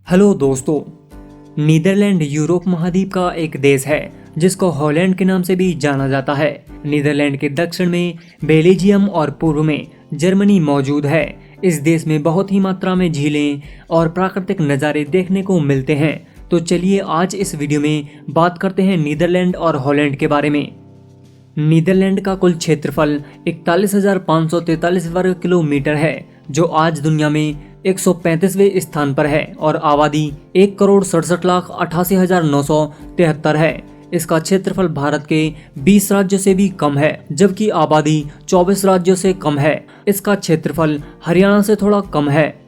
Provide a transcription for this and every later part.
Hello दोस्तों। Netherlands Europe महाद्वीप का एक देश है जिसको हॉलैंड के नाम से भी जाना जाता है। नीदरलैंड के दक्षिण में बेल्जियम और पूर्व में जर्मनी मौजूद है। इस देश में बहुत ही मात्रा में झीलें और प्राकृतिक नज़ारे देखने को मिलते हैं। तो चलिए आज इस वीडियो में बात करते हैं नीदरलैंड और हॉलैंड के बारे में। नीदरलैंड का कुल क्षेत्रफल 41,543 वर्ग किलोमीटर है, जो आज दुनिया में 135वें स्थान पर है और आबादी 1,67,88,973 है। इसका क्षेत्रफल भारत के 20 राज्यों से भी कम है, जबकि आबादी 24 राज्यों से कम है। इसका क्षेत्रफल हरियाणा से थोड़ा कम है।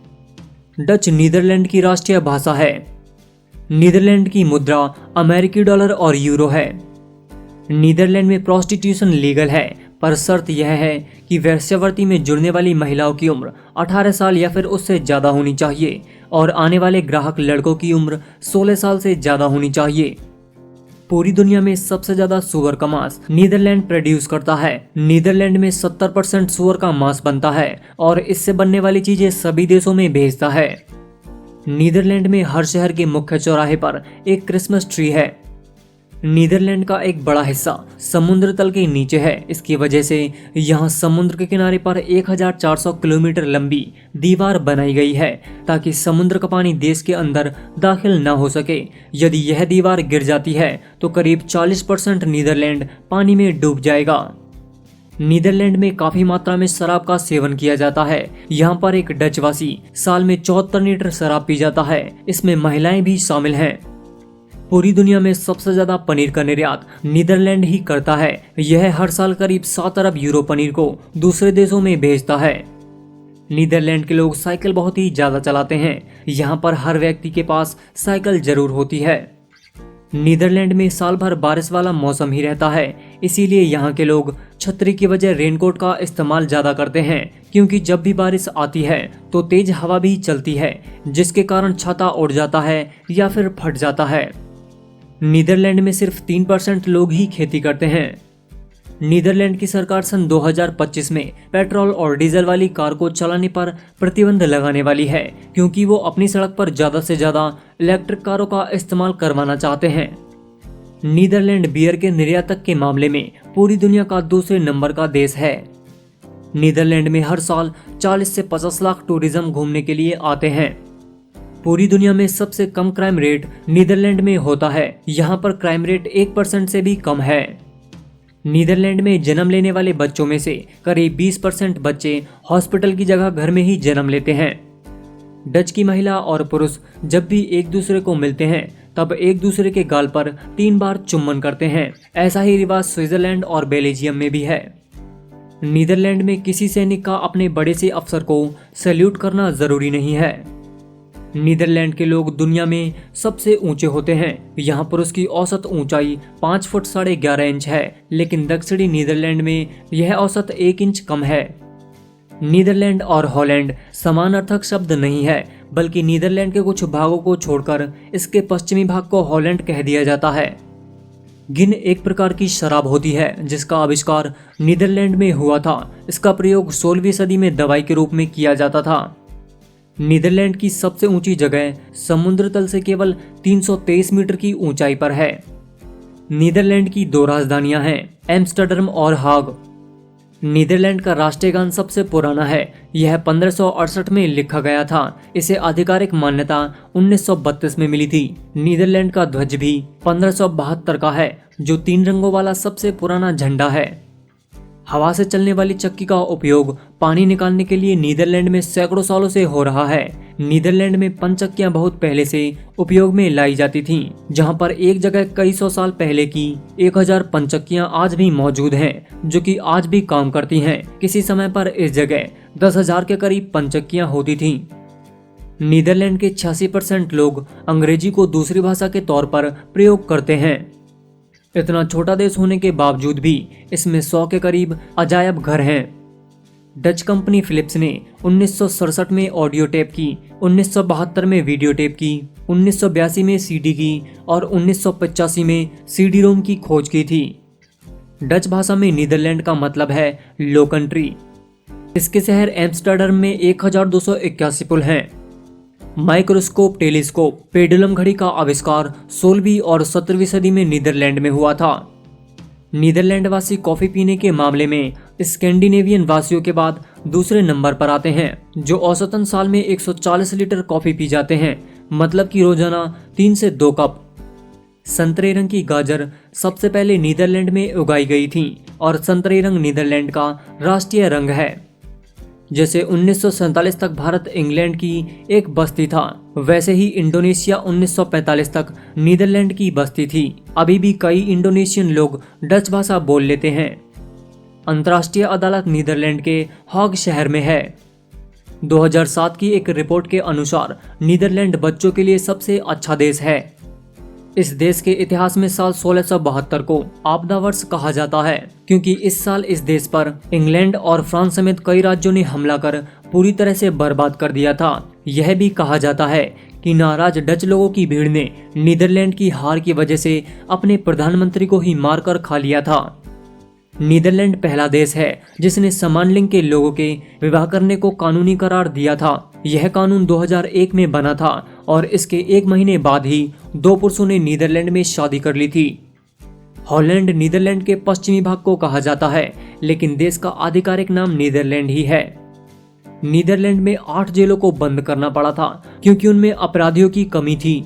डच नीदरलैंड की राष्ट्रीय भाषा है। नीदरलैंड की मुद्रा अमेरिकी डॉलर और यूरो है। नीदरलैंड में प्रोस्टिट्यूशन लीगल है, पर शर्त यह है कि वेश्यावृत्ति में जुड़ने वाली महिलाओं की उम्र 18 साल या फिर उससे ज़्यादा होनी चाहिए और आने वाले ग्राहक लड़कों की उम्र 16 साल से ज़्यादा होनी चाहिए। पूरी दुनिया में सबसे ज़्यादा सुअर का मांस नीदरलैंड प्रोड्यूस करता है। नीदरलैंड में 70% सुअर का मांस बनता है और इससे बनने वाली चीज़ें सभी देशों में भेजता है। नीदरलैंड में हर शहर के मुख्य चौराहे पर एक क्रिसमस ट्री है। नीदरलैंड का एक बड़ा हिस्सा समुद्र तल के नीचे है। इसकी वजह से यहाँ समुद्र के किनारे पर 1,400 किलोमीटर लंबी दीवार बनाई गई है ताकि समुद्र का पानी देश के अंदर दाखिल न हो सके। यदि यह दीवार गिर जाती है तो करीब 40% नीदरलैंड पानी में डूब जाएगा। नीदरलैंड में काफी मात्रा में शराब का सेवन किया जाता है। यहाँ पर एक डचवासी साल में 74 लीटर शराब पी जाता है। इसमें महिलाएं भी शामिल हैं। पूरी दुनिया में सबसे ज्यादा पनीर का निर्यात नीदरलैंड ही करता है। यह हर साल करीब 7 अरब यूरो पनीर को दूसरे देशों में भेजता है। नीदरलैंड के लोग साइकिल बहुत ही ज्यादा चलाते हैं। यहाँ पर हर व्यक्ति के पास साइकिल जरूर होती है। नीदरलैंड में साल भर बारिश वाला मौसम ही रहता है, इसीलिए यहाँ के लोग छतरी की बजाय रेनकोट का इस्तेमाल ज्यादा करते हैं, क्योंकि जब भी बारिश आती है तो तेज हवा भी चलती है, जिसके कारण छाता उड़ जाता है या फिर फट जाता है। नीदरलैंड में सिर्फ 3% लोग ही खेती करते हैं। नीदरलैंड की सरकार सन 2025 में पेट्रोल और डीजल वाली कार को चलाने पर प्रतिबंध लगाने वाली है, क्योंकि वो अपनी सड़क पर ज्यादा से ज्यादा इलेक्ट्रिक कारों का इस्तेमाल करवाना चाहते हैं। नीदरलैंड बियर के निर्यातक के मामले में पूरी दुनिया का दूसरे नंबर का देश है। नीदरलैंड में हर साल 40 से 50 लाख टूरिज्म घूमने के लिए आते हैं। पूरी दुनिया में सबसे कम क्राइम रेट नीदरलैंड में होता है। यहाँ पर क्राइम रेट 1% से भी कम है। नीदरलैंड में जन्म लेने वाले बच्चों में से करीब 20% बच्चे हॉस्पिटल की जगह घर में ही जन्म लेते हैं। डच की महिला और पुरुष जब भी एक दूसरे को मिलते हैं तब एक दूसरे के गाल पर 3 बार चुम्बन करते हैं। ऐसा ही रिवाज स्विट्जरलैंड और बेल्जियम में भी है। नीदरलैंड में किसी सैनिक का अपने बड़े से अफसर को सैल्यूट करना जरूरी नहीं है। नीदरलैंड के लोग दुनिया में सबसे ऊंचे होते हैं। यहाँ पुरुष की औसत ऊंचाई 5 फुट 11.5 इंच है, लेकिन दक्षिणी नीदरलैंड में यह औसत 1 इंच कम है। नीदरलैंड और हॉलैंड समान अर्थक शब्द नहीं है, बल्कि नीदरलैंड के कुछ भागों को छोड़कर इसके पश्चिमी भाग को हॉलैंड कह दिया जाता है। गिन एक प्रकार की शराब होती है जिसका आविष्कार नीदरलैंड में हुआ था। इसका प्रयोग 16वीं सदी में दवाई के रूप में किया जाता था। नीदरलैंड की सबसे ऊंची जगह समुद्र तल से केवल 323 मीटर की ऊंचाई पर है। नीदरलैंड की 2 राजधानियां हैं, एम्स्टर्डम और हाग। नीदरलैंड का राष्ट्रीय गान सबसे पुराना है। यह 1568 में लिखा गया था। इसे आधिकारिक मान्यता 1932 में मिली थी। नीदरलैंड का ध्वज भी 1572 का है, जो 3 रंगों वाला सबसे पुराना झंडा है। हवा से चलने वाली चक्की का उपयोग पानी निकालने के लिए नीदरलैंड में सैकड़ों सालों से हो रहा है। नीदरलैंड में पनचक्कियां बहुत पहले से उपयोग में लाई जाती थीं, जहां पर एक जगह कई सौ साल पहले की 1000 पनचक्कियां आज भी मौजूद हैं, जो कि आज भी काम करती हैं। किसी समय पर इस जगह 10,000 के करीब पनचक्कियां होती थीं। नीदरलैंड के 86% लोग अंग्रेजी को दूसरी भाषा के तौर पर प्रयोग करते हैं। इतना छोटा देश होने के बावजूद भी इसमें 100 के करीब अजायब घर हैं। डच कंपनी फिलिप्स ने 1967 में ऑडियो टेप की, 1972 में वीडियो टेप की, 1982 में सीडी की और 1985 में सीडी रोम की खोज की थी। डच भाषा में नीदरलैंड का मतलब है लो कंट्री। इसके शहर एम्स्टर्डम में 1281 पुल हैं। माइक्रोस्कोप टेलीस्कोप पेंडुलम घड़ी का आविष्कार 16वीं और 17वीं सदी में नीदरलैंड में हुआ था। नीदरलैंड वासी कॉफी पीने के मामले में स्कैंडिनेवियन वासियों के बाद दूसरे नंबर पर आते हैं, जो औसतन साल में 140 लीटर कॉफी पी जाते हैं, मतलब कि रोजाना 3 से 2 कप। संतरे रंग की गाजर सबसे पहले नीदरलैंड में उगाई गई थी और संतरे रंग नीदरलैंड का राष्ट्रीय रंग है। जैसे 1947 तक भारत इंग्लैंड की एक बस्ती था, वैसे ही इंडोनेशिया 1945 तक नीदरलैंड की बस्ती थी। अभी भी कई इंडोनेशियन लोग डच भाषा बोल लेते हैं। अंतर्राष्ट्रीय अदालत नीदरलैंड के हाग शहर में है। 2007 की एक रिपोर्ट के अनुसार नीदरलैंड बच्चों के लिए सबसे अच्छा देश है। इस देश के इतिहास में साल 1672 को आपदा वर्ष कहा जाता है, क्योंकि इस साल इस देश पर इंग्लैंड और फ्रांस समेत कई राज्यों ने हमला कर पूरी तरह से बर्बाद कर दिया था। यह भी कहा जाता है कि नाराज डच लोगों की भीड़ ने नीदरलैंड की हार की वजह से अपने प्रधानमंत्री को ही मारकर खा लिया था। नीदरलैंड पहला देश है जिसने समान लिंग के लोगों के विवाह करने को कानूनी करार दिया था। यह कानून 2001 में बना था और इसके 1 महीने बाद ही 2 पुरुषों ने नीदरलैंड में शादी कर ली थी। हॉलैंड नीदरलैंड के पश्चिमी भाग को कहा जाता है, लेकिन देश का आधिकारिक नाम नीदरलैंड ही है। नीदरलैंड में 8 जेलों को बंद करना पड़ा था क्योंकि उनमें अपराधियों की कमी थी।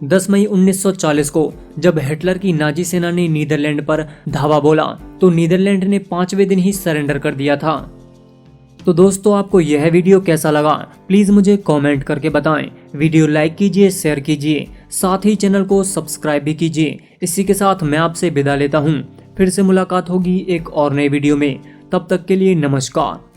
10 मई 1940 को जब हिटलर की नाजी सेना ने नीदरलैंड पर धावा बोला तो नीदरलैंड ने 5वें दिन ही सरेंडर कर दिया था। तो दोस्तों, आपको यह वीडियो कैसा लगा प्लीज मुझे कमेंट करके बताएं। वीडियो लाइक कीजिए, शेयर कीजिए, साथ ही चैनल को सब्सक्राइब भी कीजिए। इसी के साथ मैं आपसे विदा लेता हूँ। फिर से मुलाकात होगी एक और नए वीडियो में। तब तक के लिए नमस्कार।